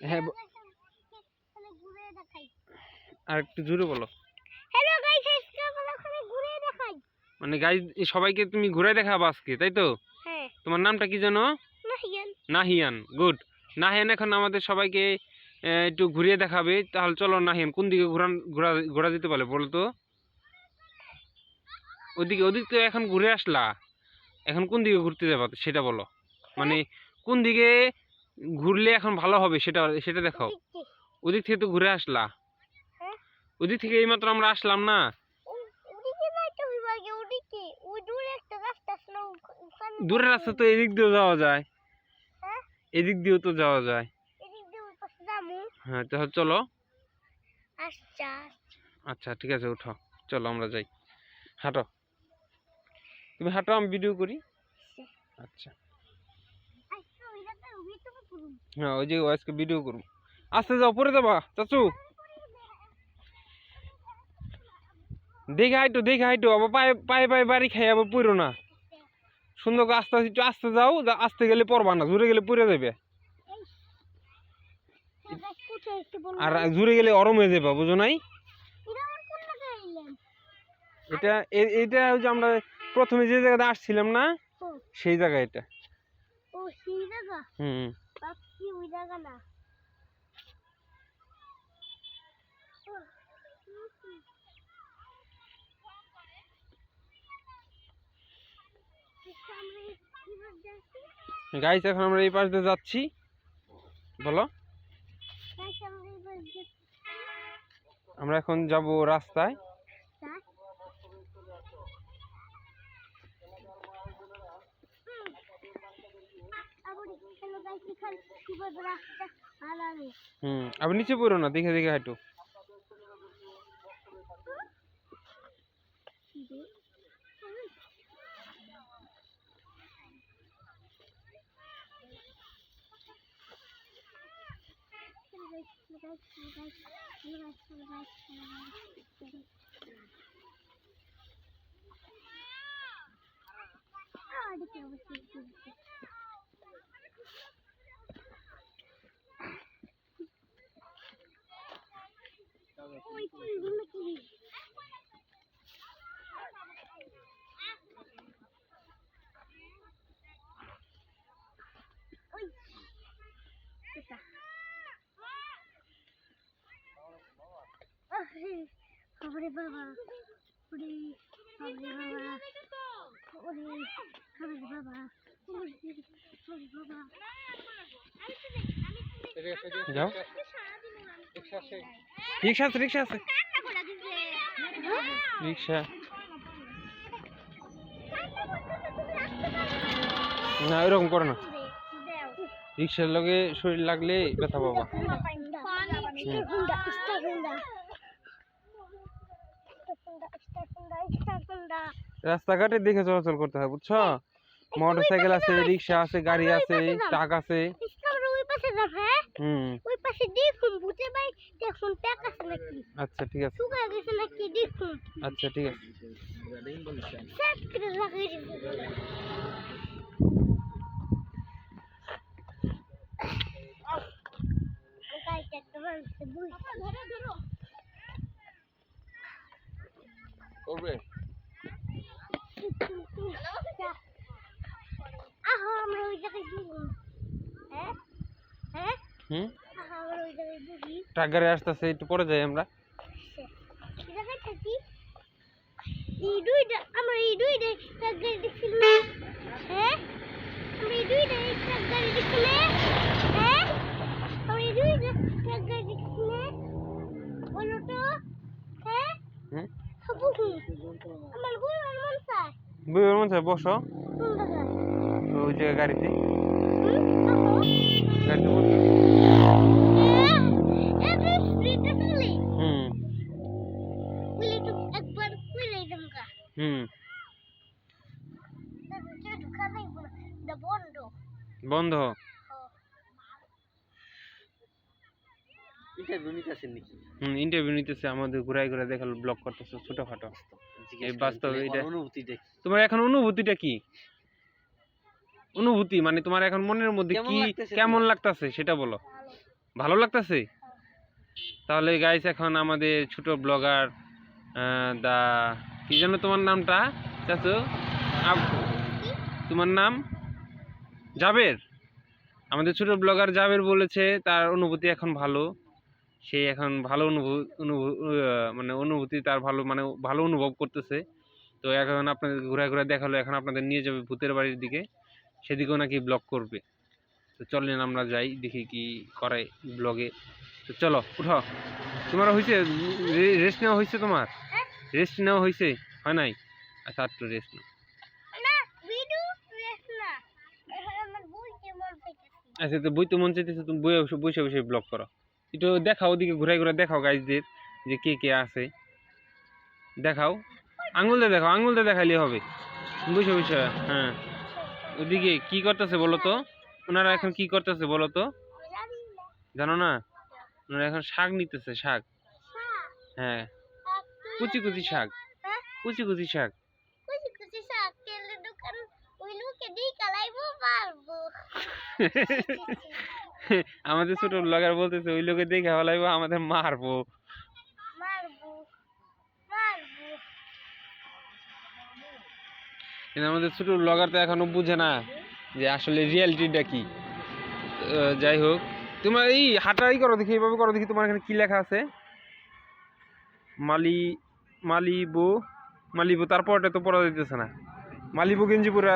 হ্যাঁ আর একটু জোরে বলো। হ্যালো গাইস, আজকে আমরা ওখানে ঘুরে দেখাই। মানে গাইস সবাইকে তুমি ঘুরে দেখাবো আজকে, তাই তো? হ্যাঁ। তোমার নামটা কি জানো? নাহিয়ান। নাহিয়ান, গুড। নাহিয়ান এখন আমাদের সবাইকে একটু ঘুরিয়ে দেখাবে। তাহলে চলো নাহিয়ান, কোন দিকে ঘোরা যেতে পারে বলো তো? ওদিক তো এখন ঘুরে আসলা, এখন কোন দিকে ঘুরতে যাবা সেটা বলো। মানে কোন দিকে ঘুরলে এখন ভালো হবে সেটা দেখাও। ওদিক থেকে তো ঘুরে আসলা, ওদিক থেকে এইমাত্র আমরা আসলাম না। দূরের রাস্তা তো এদিক দিয়েও যাওয়া যায়, এদিক দিয়েও তো যাওয়া যায়। হ্যাঁ তাহলে চলো। আচ্ছা ঠিক আছে, উঠো, চলো আমরা যাই। হাঁটো, তুমি হাঁটো, আমি ভিডিও করি। আচ্ছা হ্যাঁ, ওই যে আজকে ভিডিও করবো। আস্তে যাও, পরে যাবা চাচু। দেখে হাইটো আবার পায়ে পায়ে পায়ে বাড়ি খাই আবার পড়ো না। সুন্দর করে আস্তে একটু আস্তে যাও, আস্তে গেলে পড়বা না, জোরে গেলে পড়ে যাবে। আর জোরে গেলে অরম হয়ে যাবে, বুঝো নাই? এটা ওই যে আমরা প্রথমে যে জায়গাতে আসছিলাম না, সেই জায়গা এটা। হুম গাইস, এখন আমরা এই পাশ দিয়ে যাচ্ছি, বলো। আমরা এখন যাব রাস্তায়। আবার নিচে পড়ো না, দেখে দেখে হাঁটো। যাও, রিক্সা আছে রিক্সা। না এরকম করো না, রিক্সার লগে শরীর লাগলে ব্যথা পাবা। রাস্তাঘাটে দেখে চলাচল করতে হয়, বুঝছো? মোটর সাইকেল আছে, রিক্সা আছে, গাড়ি আছে, ট্রাক আছে। আচ্ছা ঠিক আছে, আচ্ছা ঠিক আছে। করবে ট্রাক গাড়ি আসতেছে, একটু পরে যাই আমরা। বসো ওই জায়গায় গাড়িতে, গাড়িতে বসো। বন্ধ ইন্টারভিউ নিতেছে আমাদের, ঘুরাই ঘুরাই দেখালো, ব্লগ করতেছে ছোটখাটো। এই বাস্তবে এটা তোমার এখন অনুভূতিটা কি? অনুভূতি মানে তোমার এখন মনের মধ্যে কি কেমন লাগতেছে সেটা বলো। ভালো লাগতেছে? তাহলে গাইস এখন আমাদের ছোট ব্লগার দা কি জানো তোমার নামটা চাচু? তোমার নাম জাবের। আমাদের ছোট ব্লগার জাবের বলেছে তার অনুভূতি এখন ভালো। সে এখন ভালো মানে অনুভূতি তার ভালো মানে ভালো অনুভব করতেছে। তো এখন আপনাদের ঘুরে ঘুরে দেখালো, এখন আপনাদের নিয়ে যাবে ভূতের বাড়ির দিকে, সেদিকেও নাকি ব্লগ করবে। তো চলেন আমরা যাই দেখি কি করে ব্লগে। তো চলো উঠো। তোমার হয়েছে রেস্ট নেওয়া হয়েছে? তোমার রেস্ট নেওয়া হয়েছে? হয় নাই? আচ্ছা একটু রেস্ট নাও। না ভিডিও রেস না, এখন আমার বইতে মন চাইতেছে। আচ্ছা তো বই তো মন চাইতেছে, তুমি বই বসে বসে ব্লগ করো। একটু দেখাও ওদিকে ঘুরে ঘুরে দেখাও গাইজদের যে কে কে আছে, দেখাও। আঙুল দিয়ে দেখাও, আঙুল দিয়ে দেখাইলে হবে। বসে বসে হ্যাঁ। ওদিকে কি করতেছে বলো তো? ওনারা এখন কি করতেছে বলো তো? জানি না। জানো না? ওনারা এখন শাক নিতেছে, শাক। শাক, হ্যাঁ, শাক কুচি কুচি শাক, হ্যাঁ কুচি কুচি শাক। কুচি কুচি শাক তেলের দোকান ওই লোকে দিয়ে কালাইবো পারবো। আমাদের ছোট ব্লগার বলতেছে ওই লোকে দেখে হলাইবো আমাদের মারবো। মারবো মারবো। কিন্তু আমাদের ছোট ব্লগার তো এখনো বুঝে না যে আসলে রিয়ালিটিটা কি। যাই হোক, তোমার এই হাঁটাই করো দেখি, এইভাবে করো দেখি। তোমার এখানে কি লেখা আছে? মালি মালিবু মালিবু, তারপরটা তো পড়া যাইতেছে না। মালিবু গেঞ্জি পরে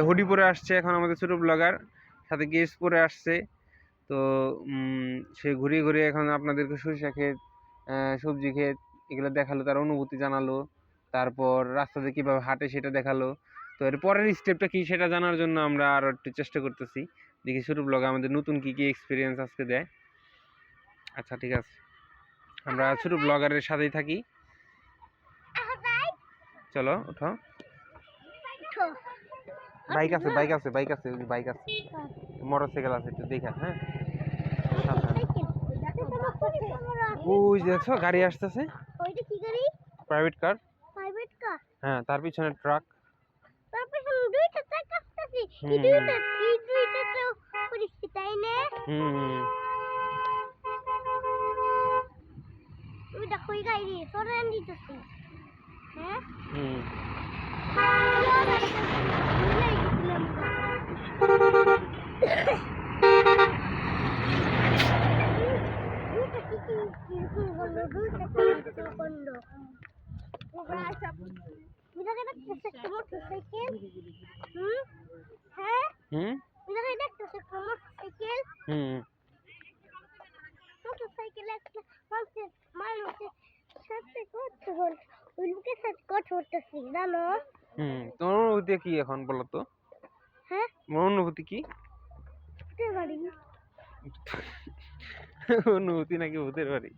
হুডি পরে আসছে এখন আমাদের ছোট ব্লগার, সাথে গেস পরে আসছে। তো সে ঘুরিয়ে ঘুরিয়ে এখন আপনাদেরকে সরিষা ক্ষেত, সবজি ক্ষেত এগুলো দেখালো, তার অনুভূতি জানালো। তারপর রাস্তাতে কীভাবে হাঁটে সেটা দেখালো। তো এর পরের স্টেপটা কি সেটা জানার জন্য আমরা আরও একটু চেষ্টা করতেছি, দেখি ছোট ব্লগে আমাদের নতুন কি কি এক্সপিরিয়েন্স আজকে দেয়। আচ্ছা ঠিক আছে, আমরা ছোট ব্লগারের সাথেই থাকি। চলো উঠো। বাইক আছে, বাইক আছে, বাইক আছে, বাইক আছে, মোটর সাইকেল আছে, একটু দেখা। হ্যাঁ ওই যে দেখছো গাড়ি আসতেছে, ওইটা কি গাড়ি? Private car. Private car? হ্যাঁ তার পিছনে ট্রাক। তারপর দুইটা চাকা আসতেছে, এই দুইটা তো পরিষ্কার তাই না? ওই দেখো ওই গাড়ি সরান দিতেছে। হ্যাঁ মোটরসাইকেল। হ্যাঁ মোটরসাইকেল। মোটরসাইকেল একটা মানুষের সাথে করতে হল, ওই লোকের সাথে কথা করতেছি জানো? তোমার অনুভূতি কি এখন বলো তো? হ্যাঁ তোমার অনুভূতি কি? ভূতের বাড়ি। অনুভূতি নাকি ভূতের বাড়ি?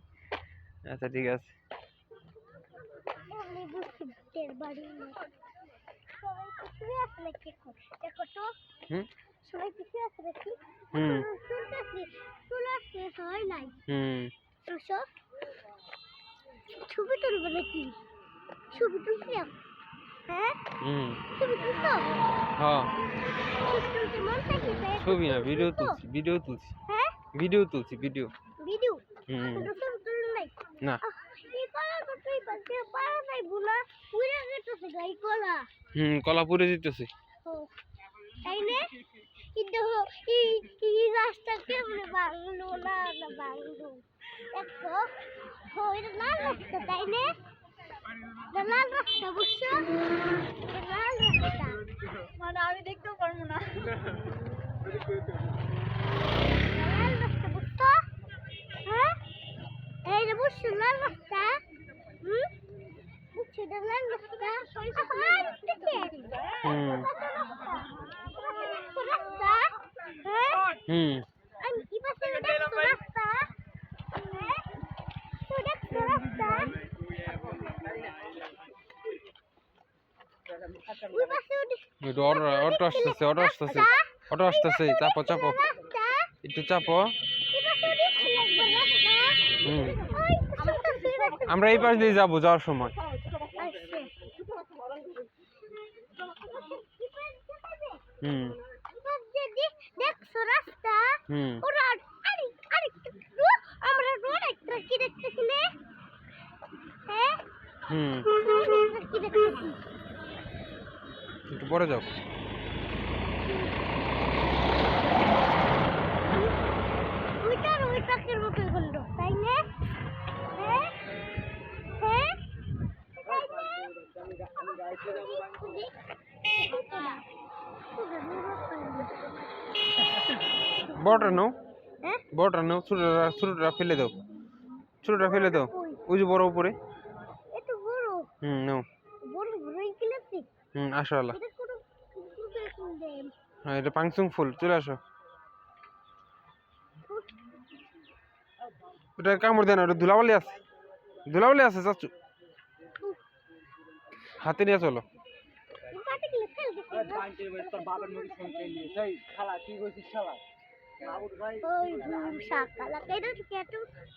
আচ্ছা ঠিক আছে। আমি বুঝছি ভূতের বাড়ি না। সবাই পিছিয়ে আছে নাকি? দেখো তো সবাই পিছিয়ে আছে নাকি? চলে আসছে সবাই নাই। ছবি তুলবো নাকি? ছবি তুলছিলাম। হ্যাঁ ছবি তুলছো? হ্যাঁ ছবি তুলতে মন চাইছে? ছবি না, ভিডিও তুলছি, ভিডিও তুলছি, হ্যাঁ ভিডিও তুলছি, ভিডিও। ভিডিও ছবি তুলুন নাই না এই কলা তো তুই বাচ্চা পারা নাই বুনা পুরে গেছে গাই কলা। কলা পুড়ে যেতেছে। তাই না? কিন্তু এই রাস্তা কেমনে বাংলো না না বাংলো দেখো ওই লাল রাস্তা তাই না? লাল রাস্তা বুঝছো? লাল রাস্তা মানে আমি দেখতেও পারবো না। লাল রাস্তা বুঝছো? হ্যাঁ এই যে বুঝছো লাল রাস্তা? বুঝছো এটা লাল রাস্তা? আমি কি পাশে দেখছো রাস্তা? তুই দেখছো রাস্তা? ওই পাশে অটো আসতেছে, অটো আসতেছে, অটো আসতেছে, চাপো চাপো, একটু চাপো। আমরা এই পাশ দিয়ে যাবো যাওয়ার সময়। দেখছো রাস্তা? ওরা আরেকটু হুম কি দেখতেছি একটু পরে যাও। ওইটার ওই পাখির মতোই করলো তাই না হ্যাঁ হ্যাঁ বড়টা নাও, হ্যাঁ বড়টা নাও, ছোটটা ছোটটা ফেলে দাও, ছোটটা ফেলে দাও। ওই যে বড় উপরে। এত বড় নাও। বড় বড়ই কিলাচ্ছি আসো আল্লাহ। এটা কোনো দেন হ্যাঁ এটা পাংসুং ফুল, চলে আসো। ওটা কামড় দেয় না, ওটা ধুলাবালি আছে, ধুলাবালি আছে চাচু, হাতে নিয়ে চলো। পাটি কিলে ফেল দিছি ওই শাকালা এটা এত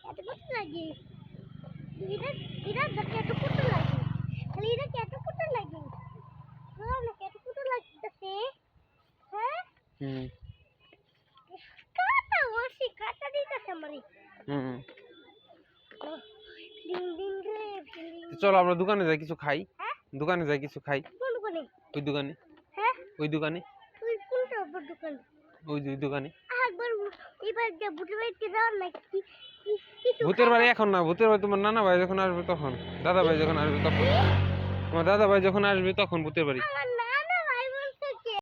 এত কত লাগে এটা এটা দেখে এত কত লাগে খালি এটা এত কত লাগে হ্যাঁ না এত কত লাগতেছে হ্যাঁ হুম কাটা ওসি কাটা দিতেছে আমারে হুম ডিং ডিং রে ডিং চলো আমরা দোকানে যাই কিছু খাই, হ্যাঁ দোকানে যাই কিছু খাই। কোন কোনে ওই দোকানে, হ্যাঁ ওই দোকানে, তুই কোনটা বড় দোকান ওই যে ওই দোকানে। একবার এবার যে বুঝে বাইতে যাও না কি কিছু ভূতের বাড়ি এখন না, ভূতের বাড়ি তোমার নানা ভাই যখন আসবে তখন, দাদা ভাই যখন আসবে তখন, তোমার দাদা ভাই যখন আসবে তখন ভূতের বাড়ি। আমার